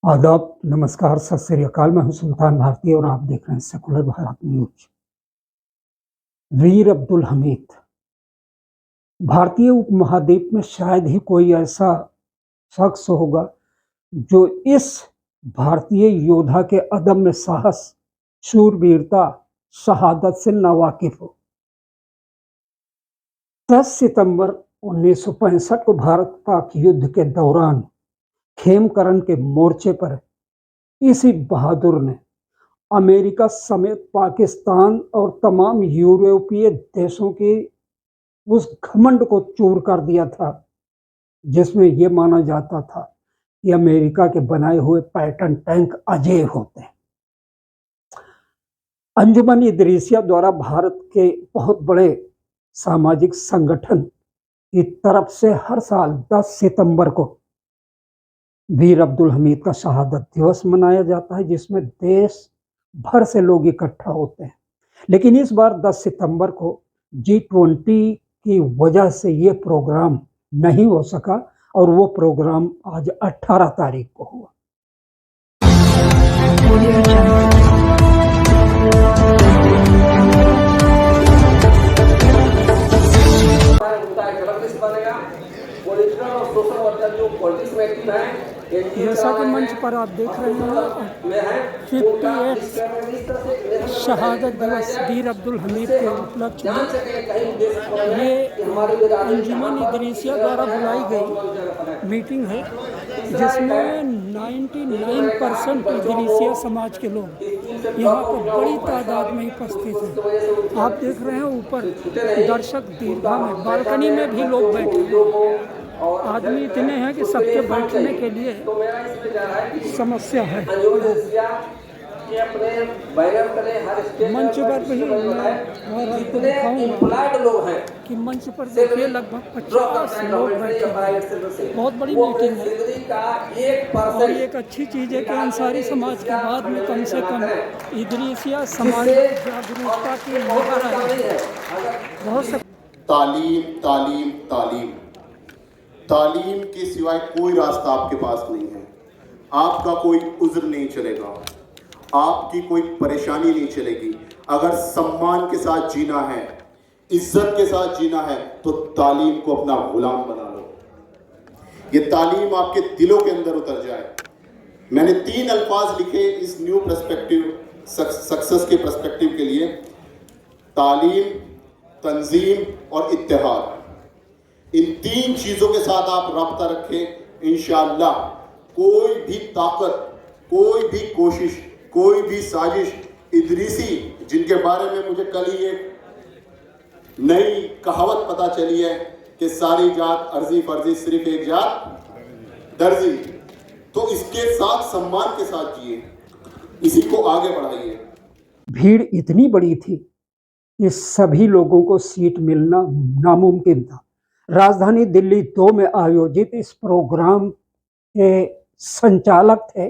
आदाब, नमस्कार, सत श्री अकाल। मैं हूं सुल्तान भारती और आप देख रहे हैं सेकुलर भारत न्यूज। वीर अब्दुल हमीद भारतीय उपमहाद्वीप में शायद ही कोई ऐसा शख्स होगा जो इस भारतीय योद्धा के अदम्य साहस, शूरवीरता, शहादत से नावाकिफ हो। 10 सितंबर 1965 को भारत पाक युद्ध के दौरान खेमकरन के मोर्चे पर इसी बहादुर ने अमेरिका समेत पाकिस्तान और तमाम यूरोपीय देशों के उस घमंड को चूर कर दिया था, जिसमें यह माना जाता था कि अमेरिका के बनाए हुए पैटर्न टैंक अजेय होते हैं। अंजुमन इदरीसिया द्वारा भारत के बहुत बड़े सामाजिक संगठन की तरफ से हर साल 10 सितंबर को वीर अब्दुल हमीद का शहादत दिवस मनाया जाता है, जिसमें देश भर से लोग इकट्ठा होते हैं। लेकिन इस बार 10 सितंबर को G20 की वजह से ये प्रोग्राम नहीं हो सका और वो प्रोग्राम आज 18 तारीख को हुआ। जैसा कि मंच पर आप देख रहे हैं 58 शहादत दिवस वीर अब्दुल हमीद के उपलक्ष्य में ये अंजुमन इदरीसिया द्वारा बुलाई गई मीटिंग है, जिसमें 99% इदरीसिया समाज के लोग यहाँ पर बड़ी तादाद में उपस्थित हैं। आप देख रहे हैं ऊपर दर्शक दीर्घा में बालकनी में भी लोग बैठे हैं। आदमी इतने हैं कि सबके बैठने के लिए समस्या है। मंच पर भी और आपको दिखाऊंगा कि मंच पर देखिए लगभग 50 लोग बैठे हैं। बहुत बड़ी मीटिंग है और एक अच्छी चीज़ है कि अंसारी समाज के बाद में कम से कम इदरीसिया समाज जागरूकता की लहर है। बहुत सब तालीम तालीम तालीम तालीम के सिवाय कोई रास्ता आपके पास नहीं है। आपका कोई उज्र नहीं चलेगा, आपकी कोई परेशानी नहीं चलेगी। अगर सम्मान के साथ जीना है, इज्जत के साथ जीना है, तो तालीम को अपना गुलाम बना लो। ये तालीम आपके दिलों के अंदर उतर जाए। मैंने 3 अल्फाज लिखे इस न्यू पर्सपेक्टिव, सक्सेस के पर्सपेक्टिव के लिए: तालीम, तंजीम और इत्तेहाद। इन 3 चीजों के साथ आप राब्ता रखें, इंशाअल्लाह कोई भी ताकत, कोई भी कोशिश, कोई भी साजिश, इदरीसी जिनके बारे में मुझे कल ही एक नई कहावत पता चली है कि सारी जात अर्जी फर्जी, सिर्फ एक जात दर्जी, तो इसके साथ सम्मान के साथ जिए, इसी को आगे बढ़ाइए। भीड़ इतनी बड़ी थी कि सभी लोगों को सीट मिलना नामुमकिन था। राजधानी दिल्ली 2 में आयोजित इस प्रोग्राम के संचालक थे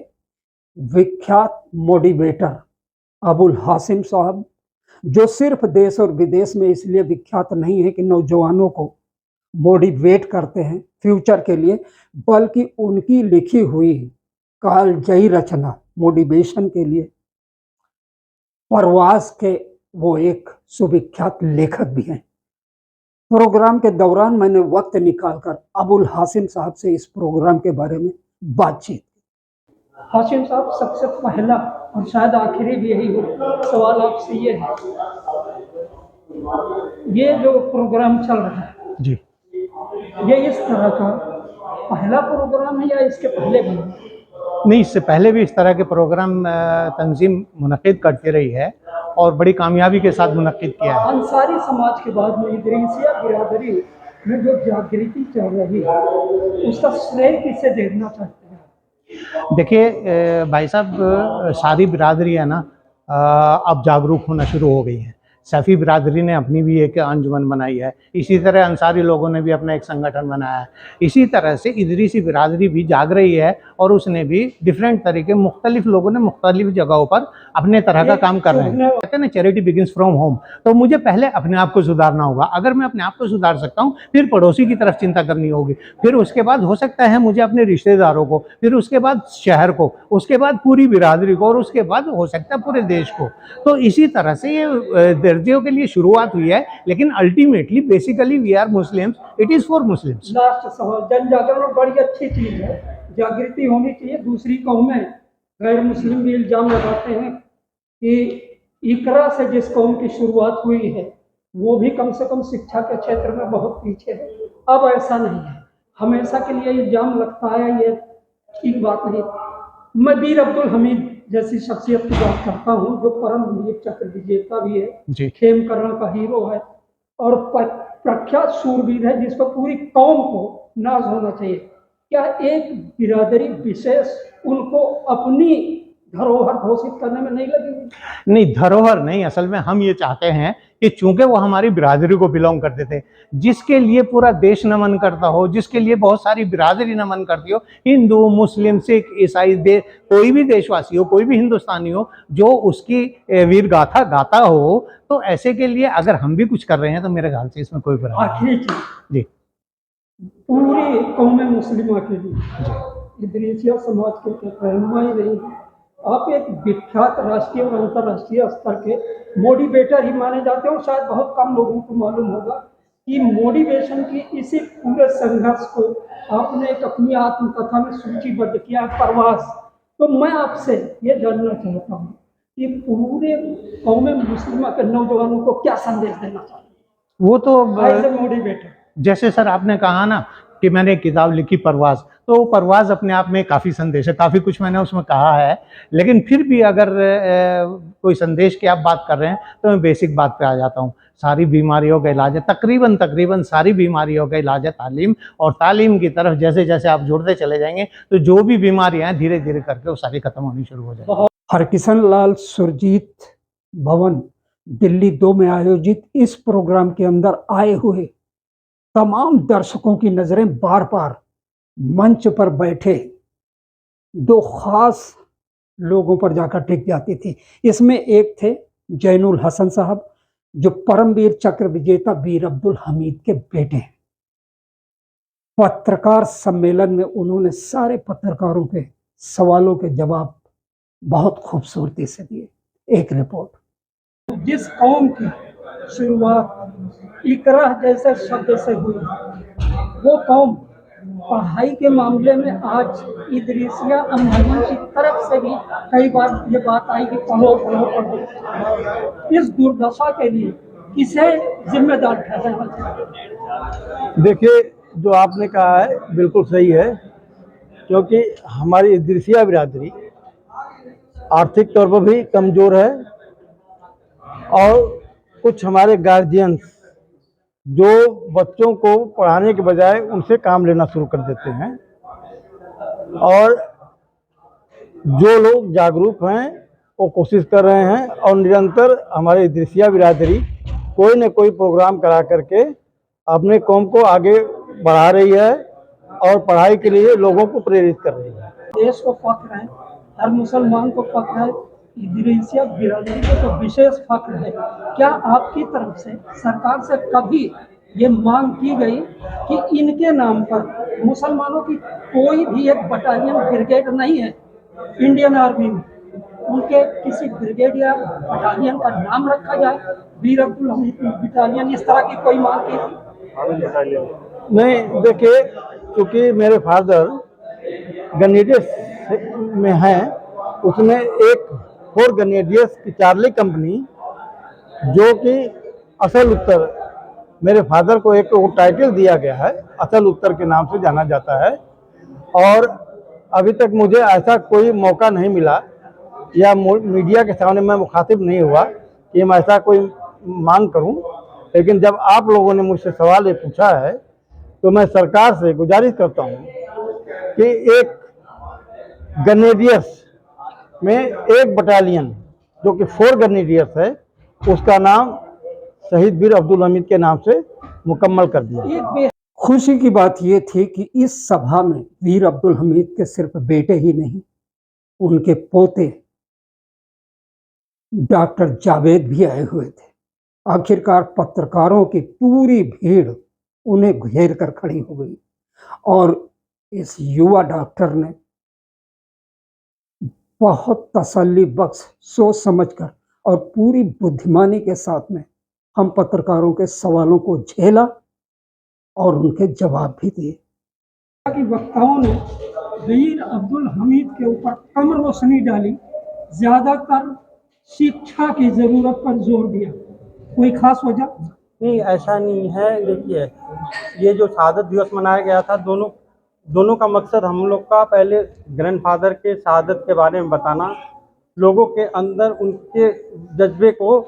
विख्यात मोटिवेटर अबुल हाशिम साहब, जो सिर्फ देश और विदेश में इसलिए विख्यात नहीं है कि नौजवानों को मोटिवेट करते हैं फ्यूचर के लिए, बल्कि उनकी लिखी हुई कालजयी रचना मोटिवेशन के लिए परवाज के वो एक सुविख्यात लेखक भी हैं। प्रोग्राम के दौरान मैंने वक्त निकालकर अबुल हाशिम साहब से इस प्रोग्राम के बारे में बातचीत की। हाशिम साहब, सबसे पहला और शायद आखिरी भी यही हो सवाल आपसे ये है, ये जो प्रोग्राम चल रहा है जी, ये इस तरह का पहला प्रोग्राम है या इसके पहले भी? नहीं, इससे पहले भी इस तरह के प्रोग्राम तंजीम मुनक़िद करती रही है और बड़ी कामयाबी के साथ मुनक़िद किया है। अंसारी समाज के बाद में इदरीसिया बिरादरी में जो जागृति चल रही है, उसका श्रेय किसे देना चाहते हैं? देखिए भाई साहब, सारी बिरादरी है ना अब जागरूक होना शुरू हो गई है। सफ़ी बिरादरी ने अपनी भी एक अंजुमन बनाई है, इसी तरह अंसारी लोगों ने भी अपना एक संगठन बनाया है। इसी तरह से इदरीसी बिरादरी भी जाग रही है और उसने भी डिफरेंट तरीके, मुख्तलिफ लोगों ने मुख्तलिफ जगहों पर अपने तरह का काम कर रहे हैं। कहते हैं ना, चैरिटी बिगिंस फ्रॉम होम। तो मुझे पहले अपने आप को सुधारना होगा। अगर मैं अपने आप को सुधार सकता हूँ, फिर पड़ोसी की तरफ चिंता करनी होगी, फिर उसके बाद हो सकता है मुझे अपने रिश्तेदारों को, फिर उसके बाद शहर को, उसके बाद पूरी बिरादरी को, और उसके बाद हो सकता है पूरे देश को। तो इसी तरह से ये दर्जियों के लिए शुरुआत हुई है, लेकिन ultimately basically we are Muslims, it is for Muslims. Last सवाल, जन जागरण बड़ी अच्छी चीज़ है, जागृति होनी चाहिए। दूसरी कौमें, गैर मुस्लिम भी इल्ज़ाम लगाते हैं कि इकरा से जिस कौम की शुरुआत हुई है वो भी कम से कम शिक्षा के क्षेत्र में बहुत पीछे है। अब ऐसा नहीं है, हमेशा के लिए इल्ज़ाम लगता है, ये ठीक बात नहीं। मैं वीर अब्दुल हमीद जैसी शख्सियत की बात करता हूँ, जो परमवीर चक्र विजेता भी है, खेमकरण का हीरो है और प्रख्यात शूरवीर है, जिस पर पूरी कौम को नाज होना चाहिए। क्या एक बिरादरी विशेष उनको अपनी धरोहर घोषित करने में नहीं लगेगी? नहीं, धरोहर नहीं, असल में हम ये चाहते हैं कि चूंकि वो हमारी बिरादरी को बिलोंग करते थे, जिसके लिए पूरा देश नमन करता हो, जिसके लिए बहुत सारी बिरादरी नमन करती हो, हिंदू, मुस्लिम, सिख, ईसाई, कोई भी देशवासी हो, कोई भी हिंदुस्तानी हो, जो उसकी वीर गाथा गाता हो, तो ऐसे के लिए अगर हम भी कुछ कर रहे हैं तो मेरे ख्याल से इसमें कोई बुराई नहीं है। जी, पूरी कौम मुस्लिमा के लिए इदरीसिया समाज के रहनुमाई रही है। आप एक विख्यात राष्ट्रीय और अंतर्राष्ट्रीय स्तर के मोटिवेटर ही माने जाते हैं, और शायद बहुत कम लोगों को मालूम होगा कि मोटिवेशन की इसी पूरे संघर्ष को आपने एक अपनी आत्मकथा में सूचीबद्ध किया है, परवास। तो मैं आपसे ये जानना चाहता हूँ कि पूरे कौम मुस्लिमा के नौजवानों को क्या संदेश देना चाहते हैं? वो तो मोटिवेटर, जैसे सर आपने कहा ना कि मैंने एक किताब लिखी परवाज़, तो परवाज़ अपने आप में काफ़ी संदेश है, काफ़ी कुछ मैंने उसमें कहा है, लेकिन फिर भी अगर कोई संदेश की आप बात कर रहे हैं तो मैं बेसिक बात पे आ जाता हूँ। सारी बीमारियों का इलाज है, तकरीबन सारी बीमारियों का इलाज है तालीम, और तालीम की तरफ जैसे जैसे आप जुड़ते चले जाएंगे तो जो भी बीमारियाँ हैं धीरे धीरे करके वो सारी खत्म होनी शुरू हो जाएगी। हरकिशन लाल सुरजीत भवन दिल्ली 2 में आयोजित इस प्रोग्राम के अंदर आए हुए तमाम दर्शकों की नजरें बार बार मंच पर बैठे 2 खास लोगों पर जाकर टिक जाती थी। इसमें एक थे जैनुल हसन साहब, जो परमवीर चक्र विजेता वीर अब्दुल हमीद के बेटे हैं। पत्रकार सम्मेलन में उन्होंने सारे पत्रकारों के सवालों के जवाब बहुत खूबसूरती से दिए। एक रिपोर्ट, जिस कौम की शुरुआत इकरा जैसे शब्द से हुई, वो कौम पढ़ाई के मामले में आज इदरीसिया अंजुमन की तरफ से भी कई बार ये बात आई कि पढ़ो पढ़ो पढ़ो। इस दुर्दशा के लिए किसे जिम्मेदार ठहराना चाहिए? देखिए, जो आपने कहा है बिल्कुल सही है, क्योंकि हमारी इदरीसिया बिरादरी आर्थिक तौर पर भी कमज़ोर है, और कुछ हमारे गार्जियंस जो बच्चों को पढ़ाने के बजाय उनसे काम लेना शुरू कर देते हैं, और जो लोग जागरूक हैं वो कोशिश कर रहे हैं, और निरंतर हमारे इदरीसिया बिरादरी कोई न कोई प्रोग्राम करा करके अपने कौम को आगे बढ़ा रही है और पढ़ाई के लिए लोगों को प्रेरित कर रही है। देश को फख्र है, हर मुसलमान को फख्र है, इदरीसिया बिरादरी को तो विशेष फख्र है। क्या आपकी तरफ से सरकार से कभी ये मांग की गई कि इनके नाम पर मुसलमानों की कोई भी एक बटालियन ब्रिगेड नहीं है इंडियन आर्मी में, उनके किसी ब्रिगेड या बटालियन का नाम रखा जाए, वीर अब्दुल हमीद बटालियन, इस तरह की कोई मांग की थी? नहीं, देखिए, क्योंकि मेरे फादर ग्रेनेडियर्स में हैं, उसमें एक 4 ग्रेनेडियर्स की चार्ली कंपनी, जो कि असल उत्तर, मेरे फादर को एक टाइटल दिया गया है, असल उत्तर के नाम से जाना जाता है, और अभी तक मुझे ऐसा कोई मौका नहीं मिला या मीडिया के सामने मैं मुखातिब नहीं हुआ कि मैं ऐसा कोई मांग करूं। लेकिन जब आप लोगों ने मुझसे सवाल ये पूछा है, तो मैं सरकार से गुजारिश करता हूं कि एक ग्रेनेडियर्स में एक बटालियन, जो कि 4 ग्रेनेडियर्स है, उसका नाम शहीद वीर अब्दुल हमीद के नाम से मुकम्मल कर दिया। एक खुशी की बात ये थी कि इस सभा में वीर अब्दुल हमीद के सिर्फ बेटे ही नहीं, उनके पोते डॉक्टर जावेद भी आए हुए थे। आखिरकार पत्रकारों की पूरी भीड़ उन्हें घेर कर खड़ी हो गई और इस युवा डॉक्टर ने बहुत तसल्ली बख्श सोच समझकर और पूरी बुद्धिमानी के साथ में हम पत्रकारों के सवालों को झेला और उनके जवाब भी दिए। कि वक्ताओं ने वीर अब्दुल हमीद के ऊपर कम रोशनी डाली, ज्यादातर शिक्षा की जरूरत पर जोर दिया। कोई खास वजह? नहीं, ऐसा नहीं है। देखिए, ये जो शहादत दिवस मनाया गया था, दोनों का मकसद हम लोग का पहले ग्रैंडफादर के शहादत के बारे में बताना, लोगों के अंदर उनके जज्बे को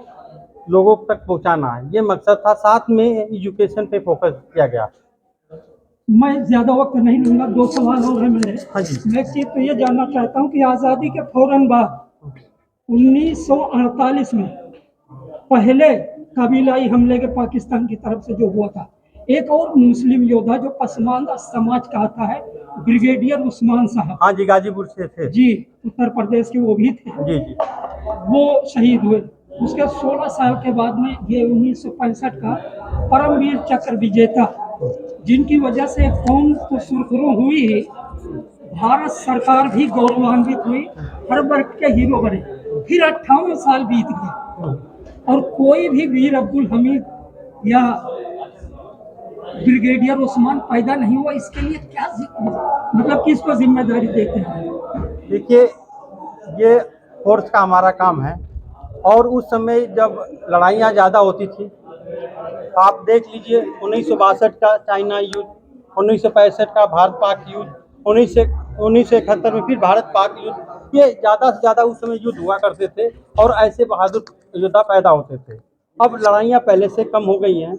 लोगों तक पहुंचाना है, ये मकसद था। साथ में एजुकेशन पे फोकस किया गया। मैं ज्यादा वक्त नहीं लूंगा, 2 सवाल और हैं मेरे। हाँ जी। मैं एक चीज तो ये जानना चाहता हूँ कि आज़ादी के फौरन बाद 1948 में पहले कबीलाई हमले के पाकिस्तान की तरफ से जो हुआ था, एक और मुस्लिम योद्धा जो पसमानदा समाज का आता है, ब्रिगेडियर उस्मान साहब। हाँ जी, गाजीपुर से थे जी, उत्तर प्रदेश के वो भी थे। जी जी। वो शहीद हुए। उसके 16 साल के बाद में ये 1965 का परमवीर चक्र विजेता, जिनकी वजह से कौम तो सुरखरू हुई ही, भारत सरकार भी गौरवान्वित हुई, हर वर्ग के हीरो बने। फिर 58 साल बीत गए और कोई भी वीर अब्दुल हमीद या ब्रिगेडियर उस्मान पैदा नहीं हुआ। इसके लिए क्या मतलब किसको जिम्मेदारी देते हैं? देखिए, ये फोर्स का हमारा काम है और उस समय जब लड़ाइयाँ ज़्यादा होती थी, आप देख लीजिए 1962 का चाइना युद्ध, 1965 का भारत पाक युद्ध, 1971 में फिर भारत पाक युद्ध, ये ज़्यादा से ज़्यादा उस समय युद्ध हुआ करते थे और ऐसे बहादुर योद्धा पैदा होते थे। अब लड़ाइयाँ पहले से कम हो गई हैं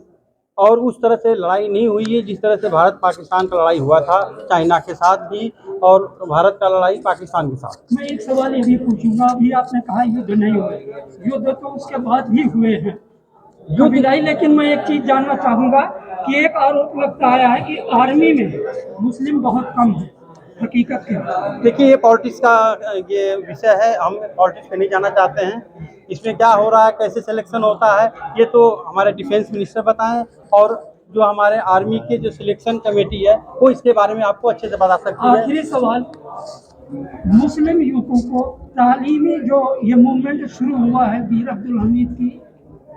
और उस तरह से लड़ाई नहीं हुई है जिस तरह से भारत पाकिस्तान का लड़ाई हुआ था, चाइना के साथ भी और भारत का लड़ाई पाकिस्तान के साथ। मैं एक सवाल ये भी पूछूंगा, अभी आपने कहा युद्ध नहीं हुए, युद्ध तो उसके बाद भी हुए हैं कबीलाई, लेकिन मैं एक चीज जानना चाहूंगा कि एक आरोप लगता आया है कि आर्मी में मुस्लिम बहुत कम है, हकीकत क्या है? देखिए, ये पॉलिटिक्स का ये विषय है, हम पॉलिटिक्स में नहीं जाना चाहते हैं। इसमें क्या हो रहा है, कैसे सिलेक्शन होता है, ये तो हमारे डिफेंस मिनिस्टर बताएं और जो हमारे आर्मी के जो सिलेक्शन कमेटी है वो इसके बारे में आपको अच्छे से बता सकती है। आखिरी सवाल, मुस्लिम युवकों को तालीमी जो ये मूवमेंट शुरू हुआ है वीर अब्दुल हमीद की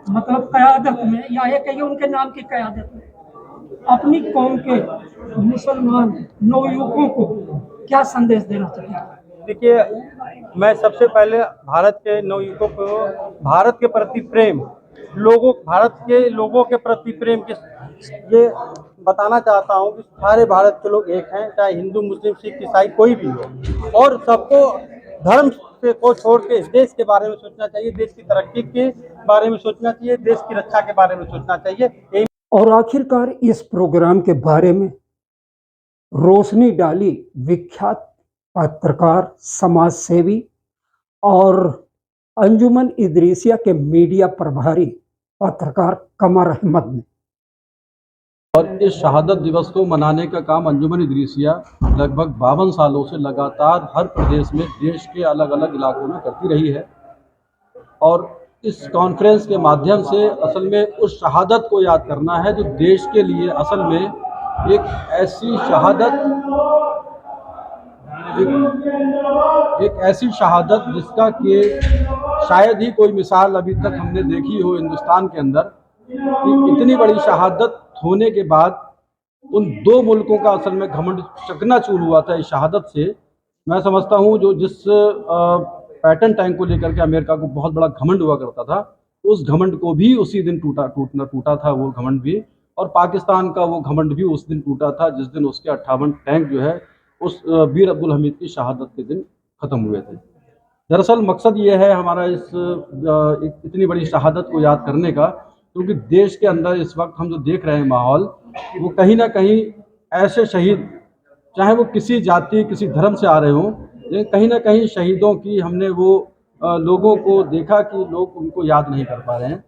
मतलब क़यादत में, या ये कहिए उनके नाम की क़यादत में, अपनी कौम के मुसलमान नवयुवकों को क्या संदेश देना चाहिए? देखिए, मैं सबसे पहले भारत के नवयुवकों को भारत के प्रति प्रेम, भारत के लोगों के प्रति प्रेम के ये बताना चाहता हूँ कि सारे भारत के लोग एक हैं, चाहे हिंदू मुस्लिम सिख ईसाई कोई भी हो, और सबको धर्म से को छोड़ के देश के बारे में सोचना चाहिए, देश की तरक्की के बारे में सोचना चाहिए, देश की रक्षा के बारे में सोचना चाहिए। और आखिरकार इस प्रोग्राम के बारे में रोशनी डाली विख्यात पत्रकार, समाज सेवी और अंजुमन इदरीसिया के मीडिया प्रभारी पत्रकार कमर अहमद ने। और इस शहादत दिवस को मनाने का काम अंजुमन इदरीसिया लगभग 52 सालों से लगातार हर प्रदेश में देश के अलग अलग इलाकों में करती रही है और इस कॉन्फ्रेंस के माध्यम से असल में उस शहादत को याद करना है जो देश के लिए असल में एक ऐसी शहादत जिसका कि शायद ही कोई मिसाल अभी तक हमने देखी हो हिंदुस्तान के अंदर, कि इतनी बड़ी शहादत होने के बाद उन 2 मुल्कों का असल में घमंड चकनाचूर हुआ था इस शहादत से। मैं समझता हूँ जो जिस पैटर्न टैंक को लेकर के अमेरिका को बहुत बड़ा घमंड हुआ करता था, उस घमंड को भी उसी दिन टूटा था वो घमंड भी, और पाकिस्तान का वो घमंड भी उस दिन टूटा था जिस दिन उसके 58 टैंक जो है उस वीर अब्दुल हमीद की शहादत के दिन ख़त्म हुए थे। दरअसल मकसद ये है हमारा इस इतनी बड़ी शहादत को याद करने का, क्योंकि देश के अंदर इस वक्त हम जो देख रहे हैं माहौल, वो कहीं ना कहीं ऐसे शहीद, चाहे वो किसी जाति किसी धर्म से आ रहे हों, लेकिन कहीं ना कहीं शहीदों की हमने वो लोगों को देखा कि लोग उनको याद नहीं कर पा रहे हैं।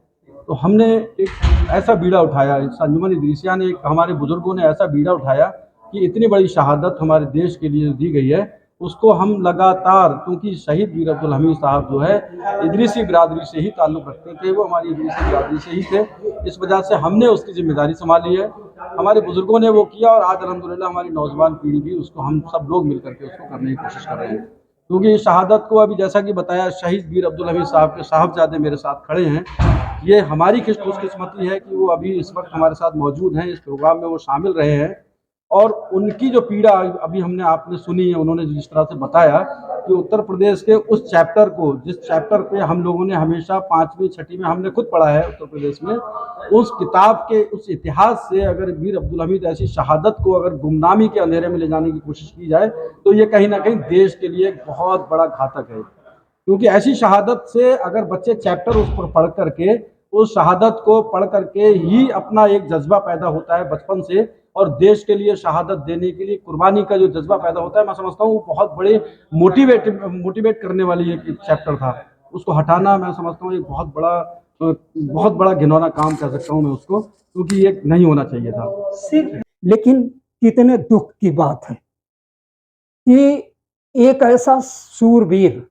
तो हमने एक ऐसा बीड़ा उठाया, अंजुमन इदरीसिया ने, एक हमारे बुजुर्गों ने ऐसा बीड़ा उठाया कि इतनी बड़ी शहादत हमारे देश के लिए दी गई है, उसको हम लगातार, क्योंकि शहीद वीर अब्दुल हमीद साहब जो है इदरीसी बिरादरी से ही ताल्लुक़ रखते थे, वो हमारी इदरीसी बिरादरी से ही थे, इस वजह से हमने उसकी जिम्मेदारी संभाली है। हमारे बुजुर्गों ने वो किया और आज अल्हम्दुलिल्लाह हमारी नौजवान पीढ़ी भी उसको, हम सब लोग मिल करके उसको करने की कोशिश कर रहे हैं। क्योंकि शहादत को अभी जैसा कि बताया, शहीद वीर अब्दुल हमीद साहब के साहबजादे मेरे साथ खड़े हैं। ये हमारी खुशकिस्मती है कि वो अभी इस वक्त हमारे साथ मौजूद हैं, इस प्रोग्राम में वो शामिल रहे हैं, और उनकी जो पीड़ा अभी हमने आपने सुनी है, उन्होंने जिस तरह से बताया कि उत्तर प्रदेश के उस चैप्टर को, जिस चैप्टर पे हम लोगों ने हमेशा 5वीं 6वीं में हमने खुद पढ़ा है उत्तर प्रदेश में, उस किताब के उस इतिहास से अगर वीर अब्दुल हमीद ऐसी शहादत को अगर गुमनामी के अंधेरे में ले जाने की कोशिश की जाए तो ये कहीं ना कहीं देश के लिए एक बहुत बड़ा घातक है। क्योंकि ऐसी शहादत से अगर बच्चे चैप्टर उस पर पढ़ करके, उस शहादत को पढ़ करके ही अपना एक जज्बा पैदा होता है बचपन से, और देश के लिए शहादत देने के लिए कुर्बानी का जो जज्बा पैदा होता है, मैं समझता हूँ वो बहुत बड़े मोटिवेट करने वाली एक चैप्टर था। उसको हटाना मैं समझता हूँ एक बहुत बड़ा घिनौना काम कर सकता हूँ मैं उसको, क्योंककि ये नहीं होना चाहिए था। सिर्फ लेकिन कितने दुख की बात है कि एक ऐसा सूरवीर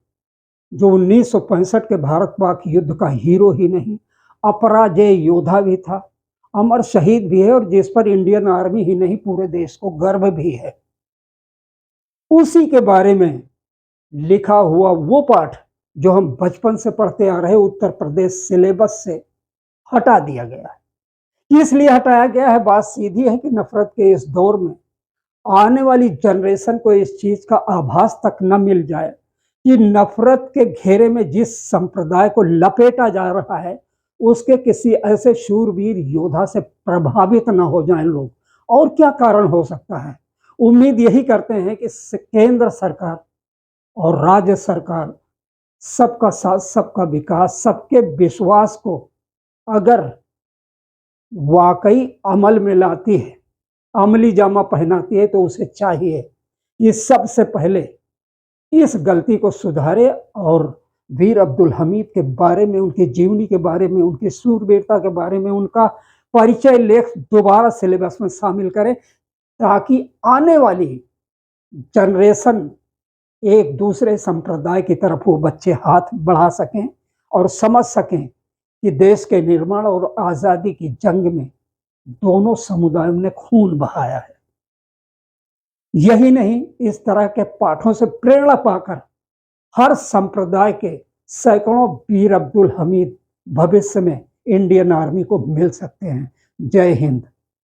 जो 1965 के भारत पाक युद्ध का हीरो ही नहीं, अपराजेय योद्धा भी था, अमर शहीद भी है, और जिस पर इंडियन आर्मी ही नहीं पूरे देश को गर्व भी है, उसी के बारे में लिखा हुआ वो पाठ जो हम बचपन से पढ़ते आ रहे उत्तर प्रदेश सिलेबस से हटा दिया गया है। इसलिए हटाया गया है, बात सीधी है कि नफरत के इस दौर में आने वाली जनरेशन को इस चीज का आभास तक न मिल जाए कि नफरत के घेरे में जिस संप्रदाय को लपेटा जा रहा है उसके किसी ऐसे शूरवीर योद्धा से प्रभावित न हो जाएं लोग। और क्या कारण हो सकता है? उम्मीद यही करते हैं कि केंद्र सरकार और राज्य सरकार सबका साथ, सबका विकास, सबके विश्वास को अगर वाकई अमल में लाती है, अमली जामा पहनाती है, तो उसे चाहिए कि सबसे पहले इस गलती को सुधारे और वीर अब्दुल हमीद के बारे में, उनकी जीवनी के बारे में, उनकी शूरवीरता के बारे में उनका परिचय लेख दोबारा सिलेबस में शामिल करें, ताकि आने वाली जनरेशन एक दूसरे संप्रदाय की तरफ वो बच्चे हाथ बढ़ा सकें और समझ सकें कि देश के निर्माण और आज़ादी की जंग में दोनों समुदायों ने खून बहाया है। यही नहीं, इस तरह के पाठों से प्रेरणा पाकर हर संप्रदाय के सैकड़ों वीर अब्दुल हमीद भविष्य में इंडियन आर्मी को मिल सकते हैं। जय हिंद।